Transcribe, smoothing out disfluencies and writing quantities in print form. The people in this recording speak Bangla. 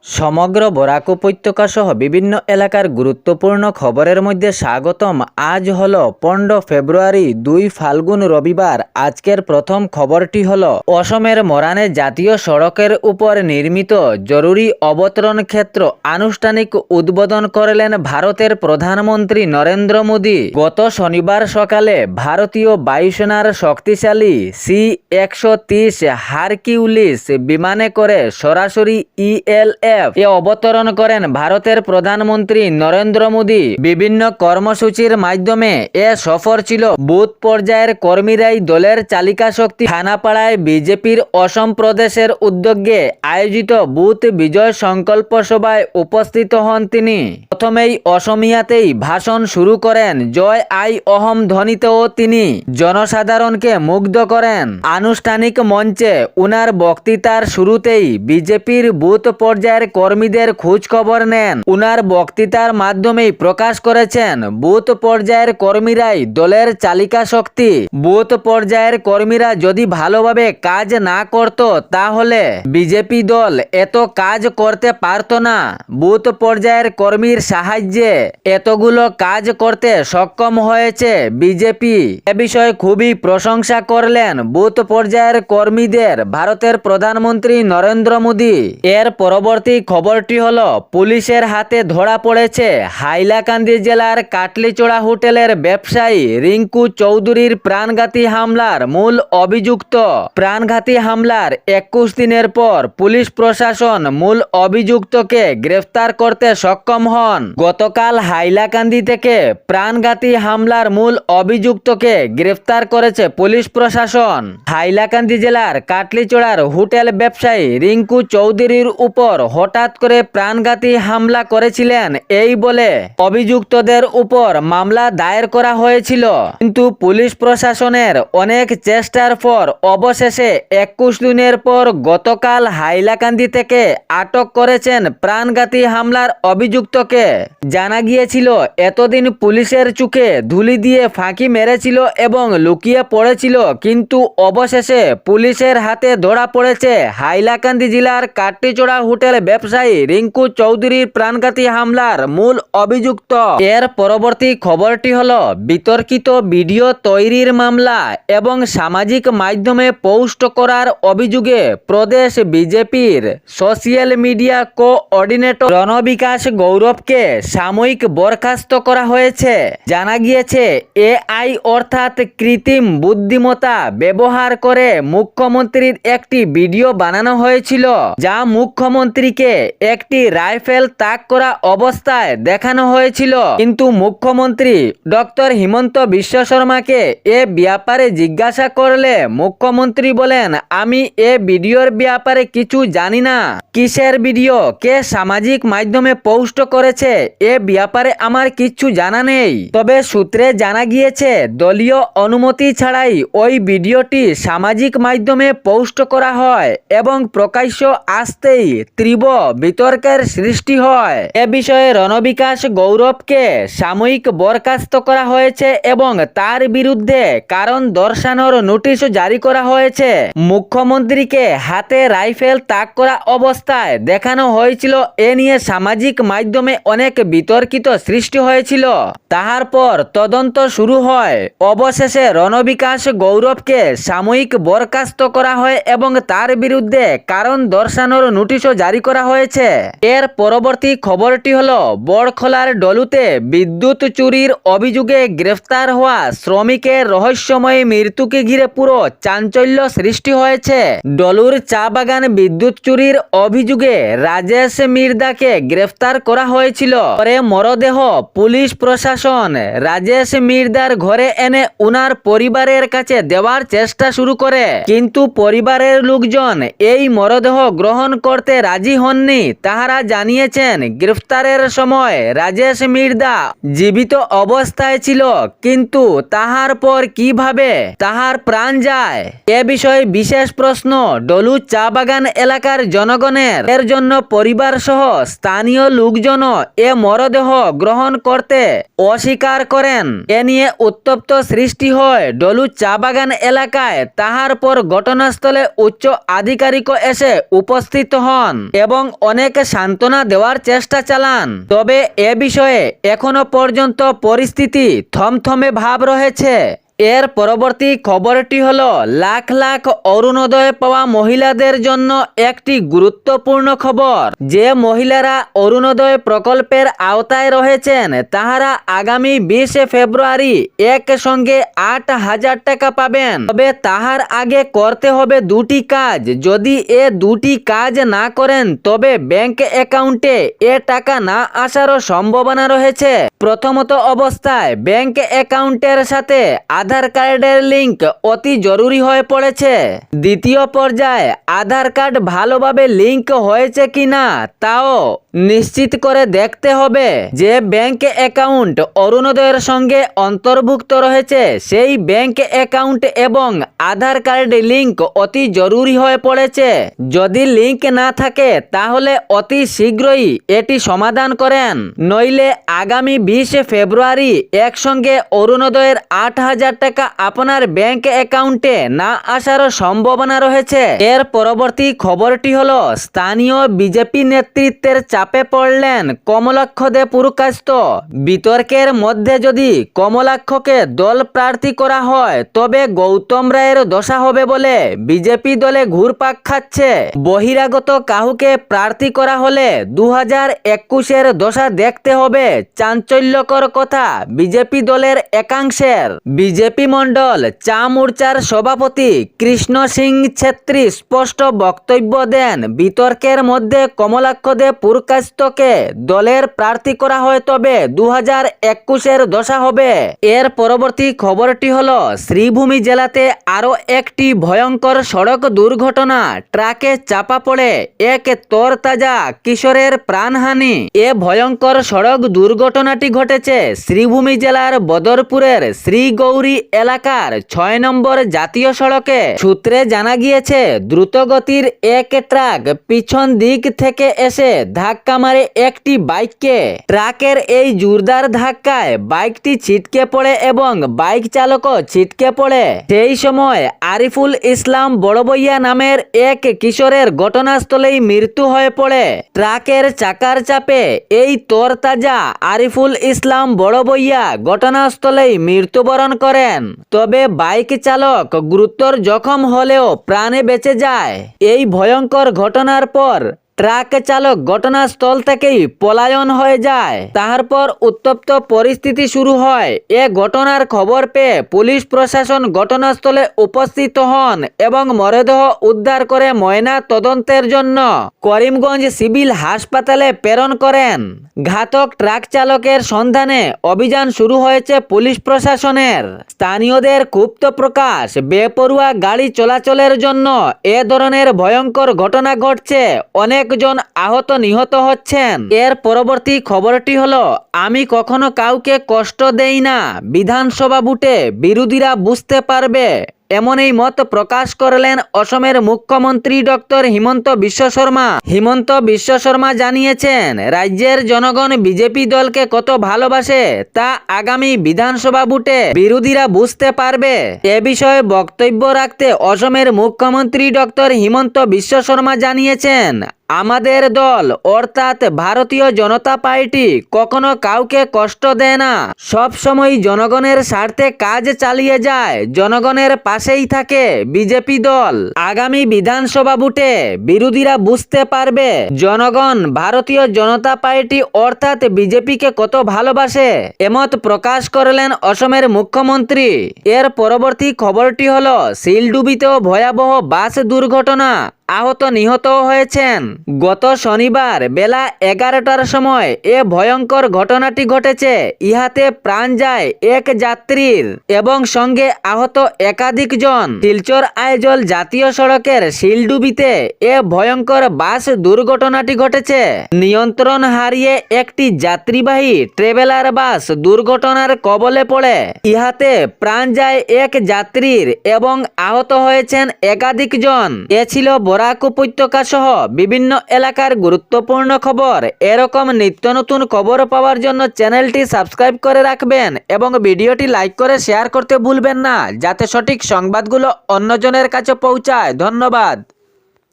সমগ্র বরাক উপত্যকা সহ বিভিন্ন এলাকার গুরুত্বপূর্ণ খবরের মধ্যে স্বাগতম। আজ হলো 15 ফেব্রুয়ারি 2 ফাল্গুন রবিবার। আজকের প্রথম খবরটি হলো অসমের মরানে জাতীয় সড়কের উপর নির্মিত জরুরি অবতরণ ক্ষেত্র আনুষ্ঠানিক উদ্বোধন করলেন ভারতের প্রধানমন্ত্রী নরেন্দ্র মোদী। গত শনিবার সকালে ভারতীয় বায়ুসেনার শক্তিশালী C-130 হারকিউলিস বিমানে করে সরাসরি ELF এ অবতরণ করেন ভারতের প্রধানমন্ত্রী নরেন্দ্র মোদী। বিভিন্ন কর্মসূচির মাধ্যমে এ সফর ছিল বুথ পর্যায়ের কর্মীরাই দলের চালিকা শক্তি। থানাপাড়ায় বিজেপির অসম প্রদেশের উদ্যোগে আয়োজিত বুথ বিজয় সংকল্প সভায় উপস্থিত হন তিনি। প্রথমেই অসমিয়াতেই ভাষণ শুরু করেন। জয় আই অহম ধ্বনিতেও তিনি জনসাধারণকে মুগ্ধ করেন। আনুষ্ঠানিক মঞ্চে উনার বক্তৃতার শুরুতেই বিজেপির বুথ পর্যায়ের কর্মীদের খোঁজ খবর নেন। উনার বক্তৃতার মাধ্যমেই প্রকাশ করেছেন বুথ পর্যায়ের কর্মীরাই দলের চালিকা শক্তি। বুথ পর্যায়ের কর্মীরা যদি ভালোভাবে কাজ না করত তাহলে বিজেপি দল এত কাজ করতে পারত না। বুথ পর্যায়ের কর্মীর সাহায্যে এতগুলো কাজ করতে সক্ষম হয়েছে বিজেপি। এ বিষয়ে খুবই প্রশংসা করলেন বুথ পর্যায়ের কর্মীদের ভারতের প্রধানমন্ত্রী নরেন্দ্র মোদী। এর পরবর্তী খবরটি হলো পুলিশের হাতে ধরা পড়েছে হাইলাকান্দি জেলার কাটলিচড়া হোটেলের ব্যবসায়ী রিঙ্কু চৌধুরীর প্রাণঘাতী হামলার মূল অভিযুক্ত। প্রাণঘাতী হামলার 21 দিনের পর পুলিশ প্রশাসন মূল অভিযুক্তকে গ্রেফতার করতে সক্ষম হন। গতকাল হাইলাকান্দি থেকে প্রাণঘাতী হামলার মূল অভিযুক্তকে গ্রেফতার করেছে পুলিশ প্রশাসন। হাইলাকান্দি জেলার কাটলিচড়ার হোটেল ব্যবসায়ী রিঙ্কু চৌধুরীর উপর হঠাৎ করে প্রাণঘাতী হামলা করেছিলেন এই বলে অভিযুক্তদের উপর মামলা দায়ের করা হয়েছিল। কিন্তু পুলিশ প্রশাসনের অনেক চেষ্টার পর অবশেষে 21 দিনের পর গতকাল হাইলাকান্দি থেকে আটক করেছেন প্রাণঘাতী হামলার অভিযুক্তকে। জানা গিয়েছিল এতদিন পুলিশের চোখে ধুলি দিয়ে ফাঁকি মেরেছিল এবং লুকিয়ে পড়েছিল, কিন্তু অবশেষে পুলিশের হাতে ধরা পড়েছে হাইলাকান্দি জেলার কাটলিচড়া হোটেল ব্যবসায়ী রিঙ্কু চৌধুরীর প্রাণঘাতী হামলার মূল অভিযুক্ত। এর পরবর্তী খবরটি হলো বিতর্কিত ভিডিও তৈরির মামলা এবং সামাজিক মাধ্যমে পোস্ট করার অভিযোগে প্রদেশ বিজেপির সোশ্যাল মিডিয়া কোঅর্ডিনেটর রণবিকাশ গৌরবকে সাময়িক বরখাস্ত করা হয়েছে। জানা গিয়েছে AI অর্থাৎ কৃত্রিম বুদ্ধিমত্তা ব্যবহার করে মুখ্যমন্ত্রীর একটি ভিডিও বানানো হয়েছিল, যা মুখ্যমন্ত্রীকে একটি রাইফেল তাক করা অবস্থায় দেখানো হয়েছিল। কিন্তু মুখ্যমন্ত্রী ডক্টর হিমন্ত বিশ্ব শর্মাকে এ ব্যাপারে জিজ্ঞাসা করলে মুখ্যমন্ত্রী বলেন, আমি এ ভিডিওর ব্যাপারে কিছু জানি না। কিসের ভিডিও, কে সামাজিক মাধ্যমে পোস্ট করেছে এ ব্যাপারে আমার কিচ্ছু জানা নেই। তবে সূত্রে জানা গিয়েছে দলীয় অনুমতি ছাড়াই ওই ভিডিওটি সামাজিক মাধ্যমে পোস্ট করা হয় এবং প্রকাশ্য আসতেই তীব্র বিতর্কের সৃষ্টি হয়। এ বিষয়ে রণবিকাশ গৌরবকে সাময়িক বরখাস্ত করা হয়েছে এবং তার বিরুদ্ধে কারণ দর্শানোর নোটিশও জারি করা হয়েছে। মুখ্যমন্ত্রীকে হাতে রাইফেল তাক করা অবস্থায় দেখানো হয়েছিল, এ নিয়ে সামাজিক মাধ্যমে অনেক বিতর্কিত সৃষ্টি হয়েছিল। তাহার পর তদন্ত শুরু হয়। অবশেষে রণবিকাশ গৌরবকে সাময়িক বরখাস্ত করা হয় এবং তার বিরুদ্ধে কারণ দর্শানোর নোটিশও জারি করা হয়েছে। এর পরবর্তী খবরটি হলো বড়খলার ডলুতে বিদ্যুৎ চুরির অভিযোগে গ্রেফতার হওয়া শ্রমিকের রহস্যময় মৃত্যুকে ঘিরে পুরো চাঞ্চল্য সৃষ্টি হয়েছে। ডলুর চা বাগান বিদ্যুৎ চুরির অভিযোগে রাজেশ মির্দাকে গ্রেফতার করা হয়েছিল। পরে মরদেহ পুলিশ প্রশাসন রাজেশ মির্দার ঘরে এনে উনার পরিবারের কাছে দেওয়ার চেষ্টা শুরু করে, কিন্তু পরিবারের লোকজন এই মরদেহ গ্রহণ করতে রাজি হননি। তাহারা জানিয়েছেন গ্রেফতারের সময় রাজেশ মির্দা জীবিত অবস্থায় ছিল, কিন্তু তাহার পর কিভাবে তাহার প্রাণ যায় এ বিষয়ে বিশেষ প্রশ্ন ডলু চা বাগান এলাকার জনগণের। এর জন্য পরিবার সহ স্থানীয় লোকজনও এ মরদেহ গ্রহণ করতে অস্বীকার করেন। এ নিয়ে উত্তপ্ত সৃষ্টি হয় ডলু চা বাগান এলাকায়। তাহার পর ঘটনাস্থলে উচ্চ আধিকারিক এসে উপস্থিত হন এবং এবং অনেক সান্ত্বনা দেওয়ার চেষ্টা চালান। তবে এ বিষয়ে এখনো পর্যন্ত পরিস্থিতি থমথমে ভাব রয়েছে। এর পরবর্তী খবরটি হলো লাখ লাখ অরুণোদয় পাওয়া মহিলাদের জন্য একটি গুরুত্বপূর্ণ খবর। যে মহিলারা অরুণোদয় প্রকল্পের আওতায় রয়েছেন তাহারা আগামী 20 ফেব্রুয়ারি একসঙ্গে 8,000 টাকা পাবেন। তবে তাহার আগে করতে হবে দুটি কাজ। যদি এ দুটি কাজ না করেন তবে ব্যাংক অ্যাকাউন্টে এ টাকা না আসারও সম্ভাবনা রয়েছে। প্রথমত অবস্থায় ব্যাংক অ্যাকাউন্টের সাথে আধার কার্ডের লিঙ্ক অতি জরুরি হয়ে পড়েছে। দ্বিতীয় পর্যায়ে আধার কার্ড ভালোভাবে লিঙ্ক হয়েছে কিনা তাও নিশ্চিত করে দেখতে হবে। যে ব্যাংক অ্যাকাউন্ট অরুণোদয়ের সঙ্গে অন্তর্ভুক্ত রয়েছে সেই ব্যাংক অ্যাকাউন্ট এবং আধার কার্ড লিঙ্ক অতি জরুরি হয়ে পড়েছে। যদি লিঙ্ক না থাকে তাহলে অতি শীঘ্রই এটি সমাধান করেন, নইলে আগামী 20 ফেব্রুয়ারি একসঙ্গে অরুণোদয়ের 8,000 টাকা আপনার ব্যাংক অ্যাকাউন্টে না আসারও সম্ভাবনা রয়েছে। এর পরবর্তী খবরটি হলো স্থানীয় বিজেপি নেতৃত্বের চাপে পড়লেন কমলাক্ষ দে পুরকায়স্থ। বিতর্কের মধ্যে যদি কমলাক্ষকে দল প্রার্থী করা হয় তবে গৌতম রায়ের দশা হবে বলে বিজেপি দলে ঘুরপাক খাচ্ছে। বহিরাগত কাহুকে প্রার্থী করা হলে 2021-এর দশা দেখতে হবে চাঞ্চল্যকর কথা বিজেপি দলের একাংশের। বিজেপি মণ্ডল চা মোর্চার সভাপতি কৃষ্ণ সিং ছেত্রী স্পষ্ট বক্তব্য দেন, বিতর্কের মধ্যে কমলাক্ষ দে পুরকায়স্থকে দলের প্রার্থী করা হয় তবে 2021-এর দশা হবে। এর পরবর্তী খবরটি হলো শ্রীভূমি জেলাতে আরও একটি ভয়ঙ্কর সড়ক দুর্ঘটনা। ট্রাকে চাপা পড়ে এক তরতাজা কিশোরের প্রাণহানি। এ ভয়ঙ্কর সড়ক দুর্ঘটনাটি ঘটেছে শ্রীভূমি জেলার বদরপুরের শ্রীগৌরী এলাকার 6 নম্বর জাতীয় সড়কে। সূত্রে জানা গিয়েছে দ্রুতগতির এক ট্রাক পিছন দিক থেকে এসে ধাক্কা মারে একটি বাইককে। ট্রাকের এই জোরদার ধাক্কায় বাইকটি ছিটকে পড়ে এবং বাইক চালকও ছিটকে পড়ে। সেই সময় আরিফুল ইসলাম বড়বইয়া নামের এক কিশোরের ঘটনাস্থলেই মৃত্যু হয়ে পড়ে। ট্রাকের চাকার চাপে এই তরতাজা আরিফুল ইসলাম বড়বইয়া ঘটনাস্থলেই মৃত্যুবরণ করেন। তবে বাইক চালক গুরুতর জখম হলেও প্রাণে বেঁচে যায়। এই ভয়ঙ্কর ঘটনার পর ট্রাক চালক ঘটনাস্থল থেকেই পলায়ন হয়ে যায়। তারপর উত্তপ্ত পরিস্থিতি শুরু হয়। এ ঘটনার খবর পেয়ে পুলিশ প্রশাসন ঘটনাস্থলে উপস্থিত হন এবং মরদেহ উদ্ধার করে ময়না তদন্তের জন্য করিমগঞ্জ সিভিল হাসপাতালে প্রেরণ করেন। ঘাতক ট্রাক চালকের সন্ধানে অভিযান শুরু হয়েছে পুলিশ প্রশাসনের। স্থানীয়দের ক্ষুব্ধ প্রকাশ, বেপরোয়া গাড়ি চলাচলের জন্য এ ধরনের ভয়ঙ্কর ঘটনা ঘটছে, অনেকজন আহত নিহত হচ্ছেন। এর পরবর্তী খবরটি হলো আমি কখনো কাউকে কষ্ট দেই না, বিধানসভা ভোটে বিরোধীরা বুঝতে পারবে। এমন এই মত প্রকাশ করলেন অসমের মুখ্যমন্ত্রী ডক্টর হিমন্ত বিশ্ব শর্মা। হিমন্ত বিশ্ব শর্মা জানিয়েছেন রাজ্যের জনগণ বিজেপি দলকে কত ভালোবাসে তা আগামী বিধানসভা ভোটে বিরোধীরা বুঝতে পারবে। এ বিষয়ে বক্তব্য রাখতে অসমের মুখ্যমন্ত্রী ডক্টর হিমন্ত বিশ্ব শর্মা জানিয়েছেন আমাদের দল অর্থাৎ ভারতীয় জনতা পার্টি কখনো কাউকে কষ্ট দেয় না, সব সময় জনগণের স্বার্থে কাজ চালিয়ে যায়, জনগণের পাশেই থাকে বিজেপি দল। আগামী বিধানসভা ভোটে বিরোধীরা বুঝতে পারবে জনগণ ভারতীয় জনতা পার্টি অর্থাৎ বিজেপিকে কত ভালোবাসে। এমত প্রকাশ করলেন অসমের মুখ্যমন্ত্রী। এর পরবর্তী খবরটি হলো শিলডুবিতেও ভয়াবহ বাস দুর্ঘটনা, আহত নিহত হয়েছেন। গত শনিবার বেলা 11টার সময় এ ভয়ঙ্কর ঘটনাটি ঘটেছে। ইহাতে প্রাণ যায় এক যাত্রীর এবং সঙ্গে আহত একাধিক জন। শিলচর আইজল জাতীয় সড়কের শিলডুবিতে এ ভয়ঙ্কর বাস দুর্ঘটনাটি ঘটেছে। নিয়ন্ত্রণ হারিয়ে একটি যাত্রীবাহী ট্রেভেলার বাস দুর্ঘটনার কবলে পড়ে। ইহাতে প্রাণ যায় এক যাত্রীর এবং আহত হয়েছেন একাধিক জন। এ ছিল বরাক উপত্যকা সহ বিভিন্ন এলাকার গুরুত্বপূর্ণ খবর। এরকম নিত্য নতুন খবর পাওয়ার জন্য চ্যানেলটি সাবস্ক্রাইব করে রাখবেন এবং ভিডিওটি লাইক করে শেয়ার করতে ভুলবেন না, যাতে সঠিক সংবাদগুলো অন্যজনের কাছে পৌঁছায়। ধন্যবাদ।